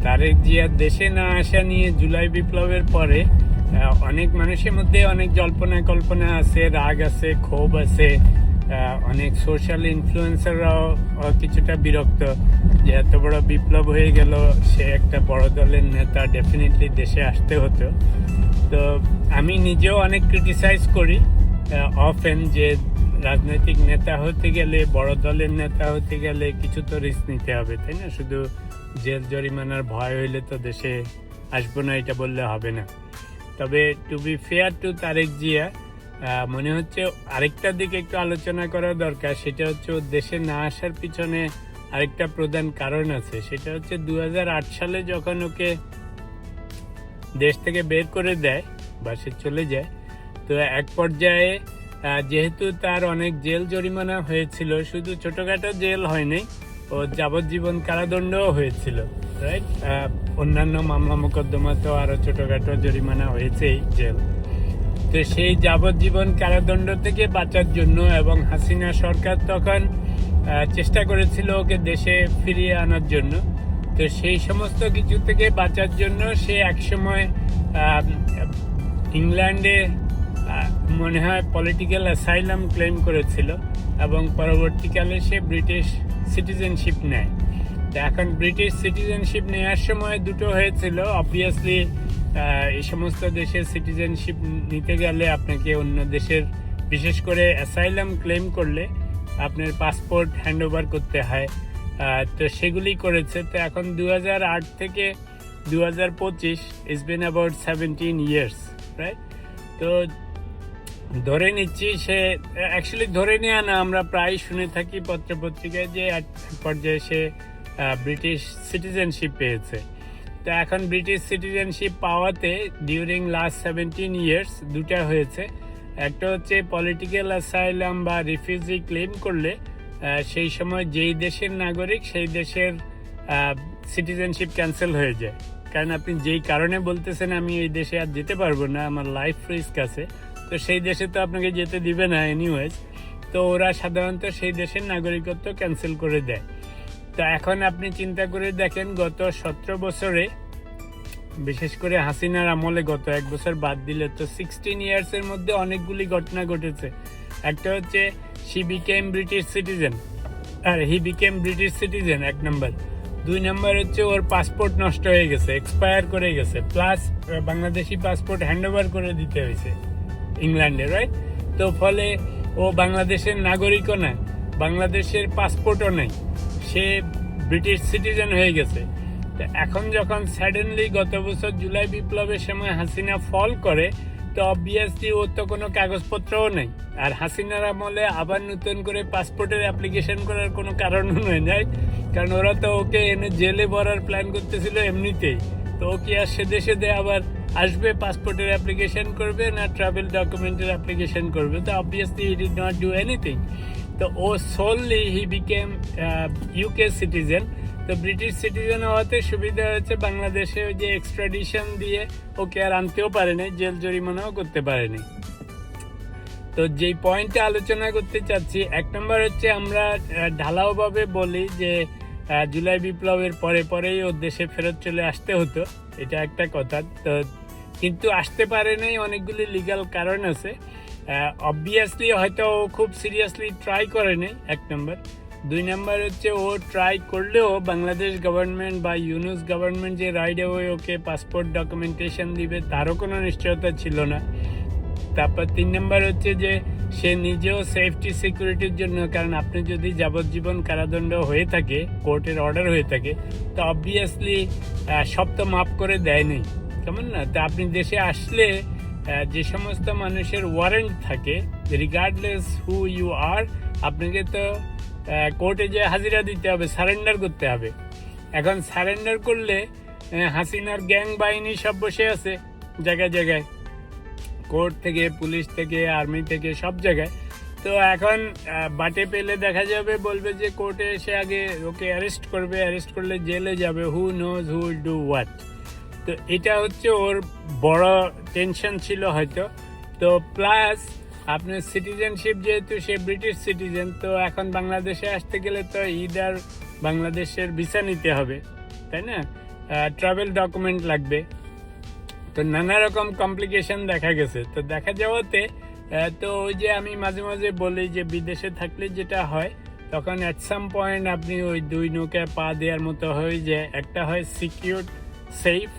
তারেক জিয়ার দেশে না আসা নিয়ে জুলাই বিপ্লবের পরে অনেক মানুষের মধ্যে অনেক জল্পনা কল্পনা আছে, রাগ আছে, ক্ষোভ আছে। অনেক সোশ্যাল ইনফ্লুয়েন্সাররাও কিছুটা বিরক্ত যে এত বড় বিপ্লব হয়ে গেল, সে একটা বড় দলের নেতা, ডেফিনেটলি দেশে আসতে হতো। তো আমি নিজেও অনেক ক্রিটিসাইজ করি অফেন যে রাজনৈতিক নেতা হতে গেলে, বড় দলের নেতা হতে গেলে কিছু তো রিস্ক নিতে হবে, তাই না? শুধু জেল জরিমানার ভয় হইলে তো দেশে আসবো না এটা বললে হবে না। তবে to be fair to Tarique Zia, মনে হচ্ছে আরেকটা দিকে একটু আলোচনা করা দরকার। সেটা হচ্ছে ওর দেশে না আসার পিছনে আরেকটা প্রধান কারণ আছে। সেটা হচ্ছে 2008 সালে যখন ওকে দেশ থেকে বের করে দেয় বা সে চলে যায়, তো এক পর্যায়ে যেহেতু তার অনেক জেল জরিমানা হয়েছিল, শুধু ছোটখাটো জেল হয়নি, ও যাবজ্জীবন কারাদণ্ডও হয়েছিল, রাইট? অন্যান্য মামলা মোকদ্দমাতেও আরো ছোটখাটো জরিমানা হয়েছেই জেল। তো সেই যাবজ্জীবন কারাদণ্ড থেকে বাঁচার জন্য এবং হাসিনা সরকার তখন চেষ্টা করেছিল ওকে দেশে ফিরিয়ে আনার জন্য। তো সেই সমস্ত কিছু থেকে বাঁচার জন্য সে একসময় ইংল্যান্ডে মনে হয় পলিটিক্যাল অ্যাসাইলাম ক্লেম করেছিল এবং পরবর্তীকালে সে ব্রিটিশ সিটিজেনশিপ নেয়। তো এখন ব্রিটিশ সিটিজেনশিপ নেওয়ার সময় দুটো হয়েছিল। অবভিয়াসলি এই সমস্ত দেশের সিটিজেনশিপ নিতে গেলে আপনাকে অন্য দেশের, বিশেষ করে অ্যাসাইলাম ক্লেম করলে আপনার পাসপোর্ট হ্যান্ড ওভার করতে হয়। তো সেগুলি করেছে। তো এখন 2008 থেকে 2025 it's been about 17 years, right? তো ধরে নিচ্ছি সে, অ্যাকচুয়ালি ধরে নেওয়া না, আমরা প্রায় শুনে থাকি পত্রপত্রিকায় যে এক পর্যায়ে সে ব্রিটিশ সিটিজেনশিপ পেয়েছে। তো এখন ব্রিটিশ সিটিজেনশিপ পাওয়াতে ডিউরিং লাস্ট 17 ইয়ার্স দুটা হয়েছে। একটা হচ্ছে পলিটিক্যাল অ্যাসাইলাম বা রিফিউজি ক্লেম করলে সেই সময় যেই দেশের নাগরিক সেই দেশের সিটিজেনশিপ ক্যান্সেল হয়ে যায়। কারণ আপনি যেই কারণে বলতেছেন আমি এই দেশে আর যেতে পারবো না, আমার লাইফ রিস্ক আছে, তো সেই দেশে তো আপনাকে যেতে দিবে না এনিওয়েজ। তো ওরা সাধারণত সেই দেশের নাগরিকত্ব ক্যান্সেল করে দেয়। তো এখন আপনি চিন্তা করে দেখেন, গত 17 বছরে, বিশেষ করে হাসিনার আমলে গত এক বছর বাদ দিলে, তো 16 ইয়ার্সের মধ্যে অনেকগুলি ঘটনা ঘটেছে। একটা হচ্ছে হি বিকেম ব্রিটিশ সিটিজেন, এক নম্বর। 2 নম্বর হচ্ছে ওর পাসপোর্ট নষ্ট হয়ে গেছে, এক্সপায়ার করে গেছে, plus Bangladeshi passport hand over করে দিতে হয়েছে ইংল্যান্ডে, রাইট? তো ফলে ও বাংলাদেশের নাগরিকও নয়, বাংলাদেশের পাসপোর্টও নেই, সে ব্রিটিশ সিটিজেন হয়ে গেছে। এখন যখন সাডেনলি গত বছর জুলাই বিপ্লবের সময় হাসিনা ফল করে, তো অবভিয়াসলি ওর তো কোনো কাগজপত্রও নেই। আর হাসিনার আমলে আবার নতুন করে পাসপোর্টের অ্যাপ্লিকেশন করার কোনো কারণও নয়, কারণ ওরা তো ওকে এনে জেলে ভরার প্ল্যান করতেছিল এমনিতেই। তো ও কি আর সে দেশে আবার আসবে, পাসপোর্টের অ্যাপ্লিকেশন করবে না ট্রাভেল ডকুমেন্টের অ্যাপ্লিকেশন করবে? তো obviously he did not do anything. তো ও solely he became UK citizen. তো ব্রিটিশ সিটিজেন হওয়াতে সুবিধা হয়েছে, বাংলাদেশে ওই যে এক্সট্রাডিশন দিয়ে ওকে আর আনতেও পারেনি, জেল জরিমানাও করতে পারেনি। তো যেই পয়েন্টে আলোচনা করতে চাচ্ছি, এক নম্বর হচ্ছে আমরা ঢালাওভাবে বলি যে জুলাই বিপ্লবের পরেই ওর দেশে ফেরত চলে আসতে হতো, এটা একটা কথা। তো কিন্তু আসতে পারে নাই, অনেকগুলি লিগ্যাল কারণ আছে। অবভিয়াসলি হয়তো ও খুব সিরিয়াসলি ট্রাই করেনি, এক নম্বর। 2 নম্বর হচ্ছে ও ট্রাই করলেও বাংলাদেশ গভর্নমেন্ট বা ইউনুস গভর্নমেন্ট যে রাইট অ্যাওয়ে ওকে পাসপোর্ট ডকুমেন্টেশন দিবে তারও কোনো নিশ্চয়তা ছিল না। তারপর 3 নম্বর হচ্ছে যে সে নিজেও সেফটি সিকিউরিটির জন্য, কারণ আপনি যদি যাবজ্জীবন কারাদণ্ড হয়ে থাকে, কোর্টের অর্ডার হয়ে থাকে, তো অবভিয়াসলি সব তো মাফ করে দেয়নি, কেমন না? তা আপনি দেশে আসলে যে সমস্ত মানুষের ওয়ারেন্ট থাকে, রিগার্ডলেস হু ইউ আর, আপনাকে তো কোর্টে যে হাজিরা দিতে হবে, সারেন্ডার করতে হবে। এখন সারেন্ডার করলে হাসিনার গ্যাং বাহিনী সব বসে আছে জায়গায় জায়গায়, কোর্ট থেকে, পুলিশ থেকে, আর্মি থেকে, সব জায়গায়। তো এখন বাটে পেলে দেখা যাবে, বলবে যে কোর্টে এসে আগে ওকে অ্যারেস্ট করবে, অ্যারেস্ট করলে জেলে যাবে, who knows who will do what. তো এটা হচ্ছে ওর বড় টেনশন ছিল হয়তো। তো প্লাস আপনার সিটিজেনশিপ, যেহেতু সে ব্রিটিশ সিটিজেন, তো এখন বাংলাদেশে আসতে গেলে তো ইদার বাংলাদেশের ভিসা নিতে হবে, তাই না? ট্রাভেল ডকুমেন্ট লাগবে। তো নানা রকম কমপ্লিকেশন দেখা গেছে। তো দেখা যাওয়াতে তো ওই যে আমি মাঝে মাঝে বলি যে বিদেশে থাকলে যেটা হয়, তখন অ্যাট সাম পয়েন্ট আপনি ওই দুই নৌকায় পা দেওয়ার মতো হয়, যে একটা হয় সিকিউর সেফ,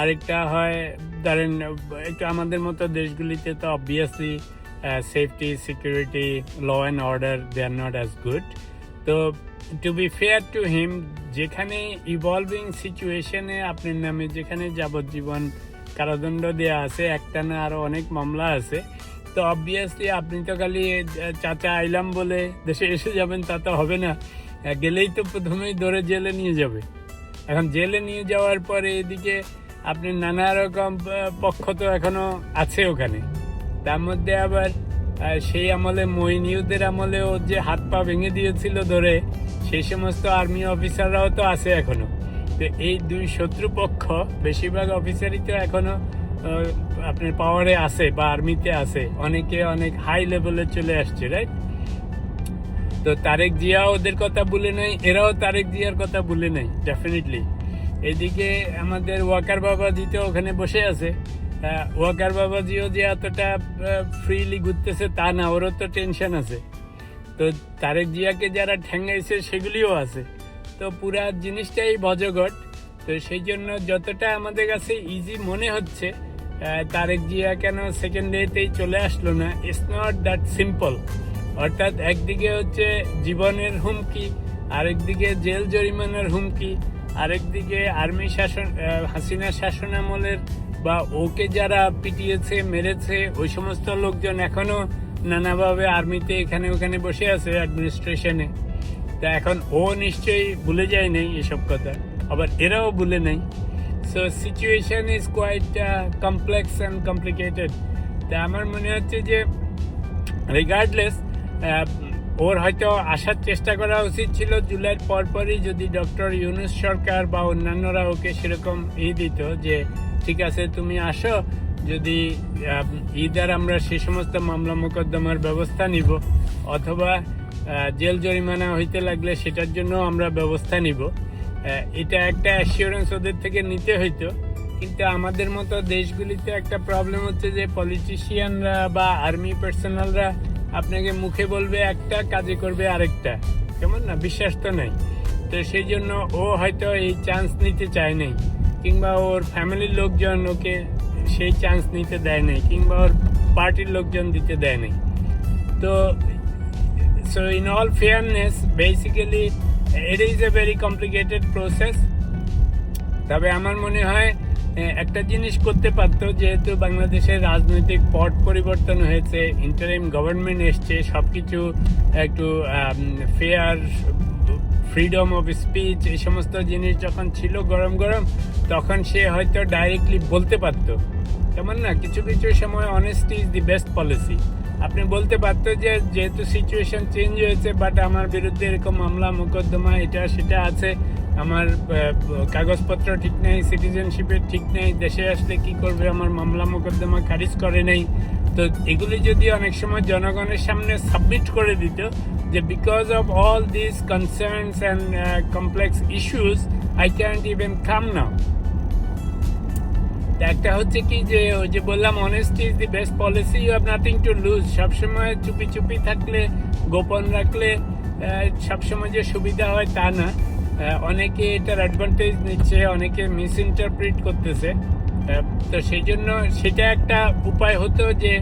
আরেকটা হয় ধরেন একটু আমাদের মতো দেশগুলিতে তো obviously safety security law and order they are not as good. তো to be fair to him, যেখানে ইভলভিং সিচুয়েশনে আপনার নামে যেখানে যাবজ্জীবন কারাদণ্ড দেওয়া আছে, একটা না আরও অনেক মামলা আছে, তো অবভিয়াসলি আপনি তো খালি চাচা আইলাম বলে দেশে এসে যাবেন তা তো হবে না। গেলেই তো প্রথমেই ধরে জেলে নিয়ে যাবে। এখন জেলে নিয়ে যাওয়ার পরে এদিকে আপনি নানা রকম পক্ষ তো এখনো আছে ওখানে। তার মধ্যে আবার সেই আমলে মইনিউদের আমলেও যে হাত পা ভেঙে দিয়েছিল ধরে, সেই সমস্ত আর্মি অফিসাররাও তো আছে এখনো। তো এই দুই শত্রু পক্ষ, বেশিরভাগ অফিসারই তো এখনো আপনার পাওয়ারে আছে বা আর্মিতে আছে, অনেকে অনেক হাই লেভেলে চলে আসছে, রাইট? তো তারেক জিয়া ওদের কথা বলে নাই, এরাও তারেক জিয়ার কথা বলে নাই ডেফিনেটলি। এদিকে আমাদের ওয়াকার বাবাজি তো ওখানে বসে আছে। ওয়াকার বাবাজিও যে এতটা ফ্রিলি ঘুরতেছে তা না, ওরও তো টেনশন আছে। তো তারেক জিয়াকে যারা ঠ্যাঙ্গাইছে সেগুলিও আছে। তো পুরা জিনিসটাই বজগট। তো সেই জন্য যতটা আমাদের কাছে ইজি মনে হচ্ছে তারেক জিয়া কেন সেকেন্ড ডেতেই চলে আসলো না, ইটস নট দ্যাট সিম্পল। অর্থাৎ একদিকে হচ্ছে জীবনের হুমকি, আরেকদিকে জেল জরিমানার হুমকি, আরেকদিকে আর্মি শাসন, হাসিনা শাসন আমলের বা ওকে যারা পিটিয়েছে মেরেছে ওই সমস্ত লোকজন এখনো নানাভাবে আর্মিতে এখানে ওখানে বসে আছে অ্যাডমিনিস্ট্রেশনে। তা এখন ও নিশ্চয়ই ভুলে যায় নাই এসব কথা, আবার এরাও ভুলে নাই। So situation is quite complex and complicated. তা আমার মনে হচ্ছে যে রিগার্ডলেস ওর হয়তো আসার চেষ্টা করা উচিত ছিল জুলাইয়ের পরপরই, যদি ডক্টর ইউনূস সরকার বা অন্যান্যরা ওকে সেরকম দিত যে ঠিক আছে তুমি আসো, যদি ইদার আমরা সে সমস্ত মামলা মোকদ্দমার ব্যবস্থা নিব, অথবা জেল জরিমানা হইতে লাগলে সেটার জন্য আমরা ব্যবস্থা নিব। এটা একটা অ্যাসিওরেন্স ওদের থেকে নিতে হইতো। কিন্তু আমাদের মতো দেশগুলিতে একটা প্রবলেম হচ্ছে যে পলিটিশিয়ানরা বা আর্মি পার্সোনালরা আপনাকে মুখে বলবে একটা, কাজে করবে আরেকটা, কেমন না, বিশ্বাস তো নাই। তো সেই জন্য ও হয়তো এই চান্স নিতে চায় নাই, কিংবা ওর ফ্যামিলির লোকজন ওকে সেই চান্স নিতে দেয় নাই, কিংবা ওর পার্টির লোকজন দিতে দেয় নাই। তো so in all fairness basically it is a very complicated process. তবে আমার মনে হয় একটা জিনিস করতে পারতো, যেহেতু বাংলাদেশের রাজনৈতিক পট পরিবর্তন হয়েছে, ইন্টারিম গভর্নমেন্ট এসছে, সব কিছু একটু ফেয়ার, ফ্রিডম অফ স্পিচ, এই সমস্ত জিনিস যখন ছিল গরম গরম, তখন সে হয়তো ডাইরেক্টলি বলতে পারতো, তেমন না, কিছু কিছু সময় honesty is the best policy. আপনি বলতে পারতো যে যেহেতু সিচুয়েশন চেঞ্জ হয়েছে, বাট আমার বিরুদ্ধে এরকম মামলা মোকদ্দমা এটা সেটা আছে, আমার কাগজপত্র ঠিক নেই, সিটিজেনশিপের ঠিক নেই, দেশে আসলে কি করবে, আমার মামলা মোকদ্দমা খারিজ করে নেই। তো এগুলি যদি অনেক সময় জনগণের সামনে সাবমিট করে দিত যে because of all this concerns and complex issues I can't even come now. একটা হচ্ছে কি যে ওই যে বললাম honesty is the best policy, you have nothing to lose. সবসময় চুপি চুপি থাকলে, গোপন রাখলে সবসময় যে সুবিধা হয় তা না। অনেকে এটার অ্যাডভান্টেজ নিচ্ছে, অনেকে মিস ইন্টারপ্রিট করতেছে। তো সেই জন্য সেটা একটা উপায় হতো যে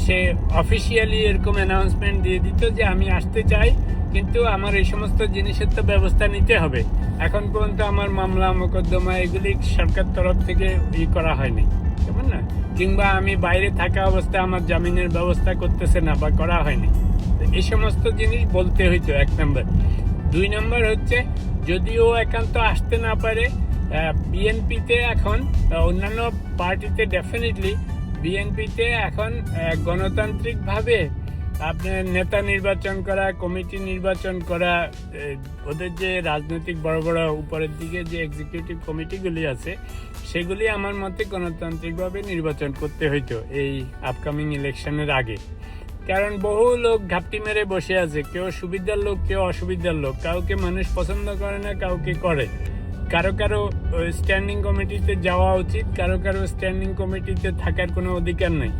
সে অফিসিয়ালি এরকম অ্যানাউন্সমেন্ট দিয়ে দিত যে আমি আসতে চাই, কিন্তু আমার এই সমস্ত জিনিসের তো ব্যবস্থা নিতে হবে। এখন পর্যন্ত আমার মামলা মোকদ্দমা এগুলি সরকার তরফ থেকে করা হয়নি, কেমন না, কিংবা আমি বাইরে থাকা অবস্থায় আমার জামিনের ব্যবস্থা করতেছে না বা করা হয়নি। এই সমস্ত জিনিস বলতে হইতো, এক নম্বর। দুই নম্বর হচ্ছে যদিও একান্ত আসতে না পারে, বিএনপিতে এখন, অন্যান্য পার্টিতে ডেফিনেটলি, বিএনপিতে এখন গণতান্ত্রিকভাবে আপনার নেতা নির্বাচন করা, কমিটি নির্বাচন করা, ওদের যে রাজনৈতিক বড় বড় উপরের দিকে যে এক্সিকিউটিভ কমিটিগুলি আছে, সেগুলি আমার মতে গণতান্ত্রিকভাবে নির্বাচন করতে হইতো এই আপকামিং ইলেকশনের আগে। কারণ বহু লোক ঘাপটি মেরে বসে আছে, কেউ সুবিধার লোক, কেউ অসুবিধার লোক, কাউকে মানুষ পছন্দ করে না, কাউকে করে। কারো কারো স্ট্যান্ডিং কমিটিতে যাওয়া উচিত, কারো কারো স্ট্যান্ডিং কমিটিতে থাকার কোনো অধিকার নেই।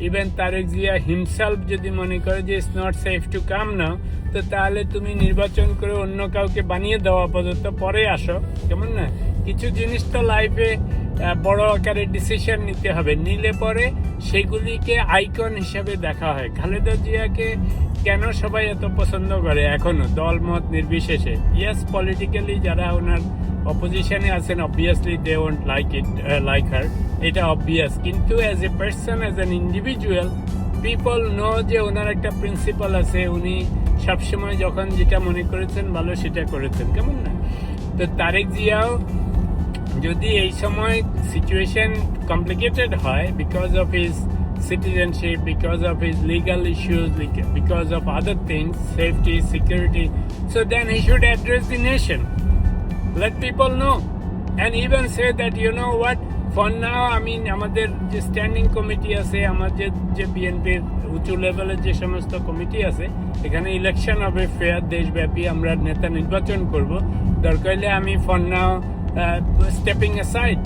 ইভেন তারেক জিয়া হিমসেলফ যদি মনে করে যে it's not safe to come now, তো তাহলে তুমি নির্বাচন করে অন্য কাউকে বানিয়ে দেওয়া আপাতত, পরে আসো, কেমন না? কিছু জিনিস তো লাইফে বড় আকারে ডিসিশন নিতে হবে, নিলে পরে সেগুলিকে আইকন হিসেবে দেখা হয়। খালেদা জিয়াকে কেন সবাই এত পছন্দ করে এখনো, দলমত নির্বিশেষে? ইয়েস, পলিটিক্যালি যারা ওনার অপোজিশনে আছেন obviously they won't like her, এটা অবভিয়াস, কিন্তু as a person, as an individual, people know যে ওনার একটা প্রিন্সিপাল আছে, উনি সবসময় যখন যেটা মনে করেছেন ভালো সেটা করেছেন, কেমন না? তো তারেক জিয়াও যদি এই সময় সিচুয়েশন কমপ্লিকেটেড হয় because of his citizenship, because of his legal issues, because of other things, safety, security, so then he should address the nation, let people know, and even say that, you know what, for now, I mean, আমাদের যে standing committee আছে, আমাদের যে বিএনপির উঁচু লেভেলের যে সমস্ত কমিটি আছে, এখানে ইলেকশন হবে ফেয়ার, দেশব্যাপী আমরা নেতা নির্বাচন করব, দরকার হলে আমি ফর নাও স্টেপিং অ্যাসাইড,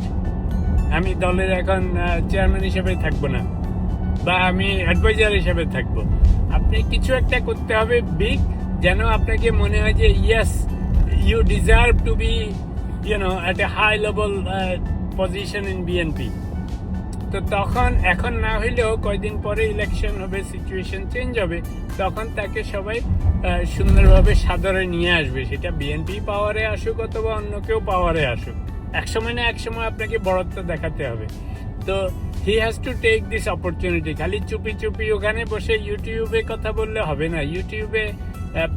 আমি দলের এখন চেয়ারম্যান হিসেবে থাকবো না, বা আমি অ্যাডভাইজার হিসেবে থাকবো। আপনি কিছু একটা করতে হবে বিগ, যেন আপনাকে মনে হয় যে yes, you deserve to be, at a high level position in BNP. তো তখন, এখন না হইলেও কয়দিন পরে ইলেকশন হবে, সিচুয়েশন চেঞ্জ হবে, তখন তাকে সবাই সুন্দরভাবে সাদরে নিয়ে আসবে, সেটা বিএনপি পাওয়ারে আসুক অথবা অন্য কেউ পাওয়ারে আসুক, একসময় না একসময় আপনাকে বড়ত্ব দেখাতে হবে। তো he has to take this opportunity. খালি চুপি চুপি ওখানে বসে ইউটিউবে কথা বললে হবে না। ইউটিউবে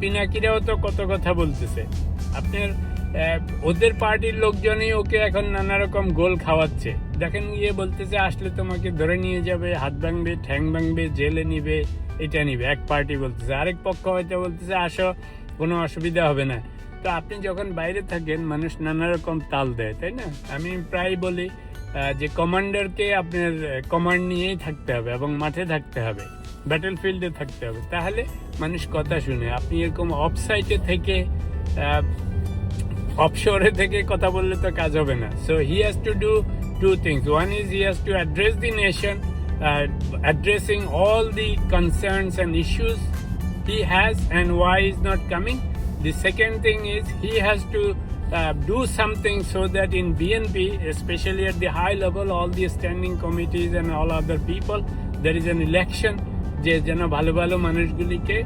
পিনাকিরাও তো কত কথা বলতেছে, আপনার ওদের পার্টির লোকজনই ওকে এখন নানা রকম গোল খাওয়াচ্ছে। দেখেন, গিয়ে বলতেছে আসলে তোমাকে ধরে নিয়ে যাবে, হাত ভাঙবে, ঠ্যাং ভাঙবে, জেলে নিবে, এটা নিবে, এক পার্টি বলতেছে। আরেক পক্ষ হয়তো বলতেছে আসো, কোনো অসুবিধা হবে না। তো আপনি যখন বাইরে থাকেন, মানুষ নানা রকম তাল দেয়, তাই না? আমি প্রায় বলি যে কমান্ডারকে আপনার কমান্ড নিয়েই থাকতে হবে এবং মাঠে থাকতে হবে, ব্যাটেল ফিল্ডে থাকতে হবে, তাহলে মানুষ কথা শুনে। আপনি এরকম অফ সাইটে থেকে, অফশোরে থেকে কথা বললে তো কাজ হবে না। So he has to do two things. One is he has to address the nation, addressing all the concerns and issues he has and why he's not coming. The second thing is he has to do something so that in BNP, especially at the high level, all the standing committees and all other people, there is an election, যে যেন ভালো ভালো মানুষগুলিকে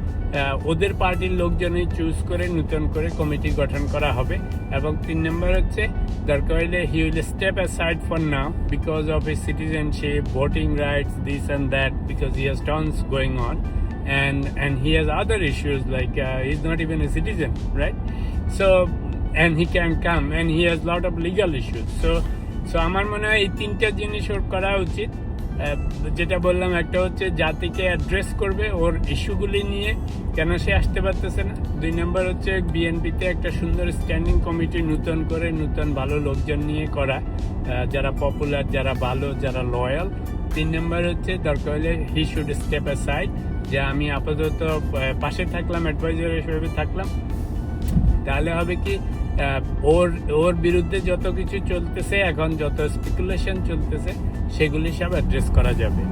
ওদের পার্টির লোকজনই choose করে নতুন করে কমিটি গঠন করা হবে। এবং 3 নম্বর হচ্ছে, দরকার হলে he will step aside for now because of his citizenship, voting rights, this and that, because he has turns going on and he has other issues like he's not even a citizen, right? So and he can come and he has lot of legal issues. So আমার মনে হয় এই 3টা জিনিস ওর করা উচিত। যেটা বললাম, একটা হচ্ছে জাতিকে অ্যাড্রেস করবে ওর ইস্যুগুলি নিয়ে, কেন সে আসতে পারতেছে না। 2 নম্বর হচ্ছে বিএনপিতে একটা সুন্দর স্ট্যান্ডিং কমিটি নতুন করে, নতুন ভালো লোকজন নিয়ে করা, যারা পপুলার, যারা ভালো, যারা লয়াল। 3 নম্বর হচ্ছে দরকার হলে হি শুড স্টেপ অ্যাসাইড, যে আমি আপাতত পাশে থাকলাম, অ্যাডভাইজার হিসেবে থাকলাম। তাহলে হবে কি, ওর বিরুদ্ধে যত কিছু চলতেছে এখন, যত স্পেকুলেশন চলতেছে, সেগুলি সব অ্যাড্রেস করা যাবে।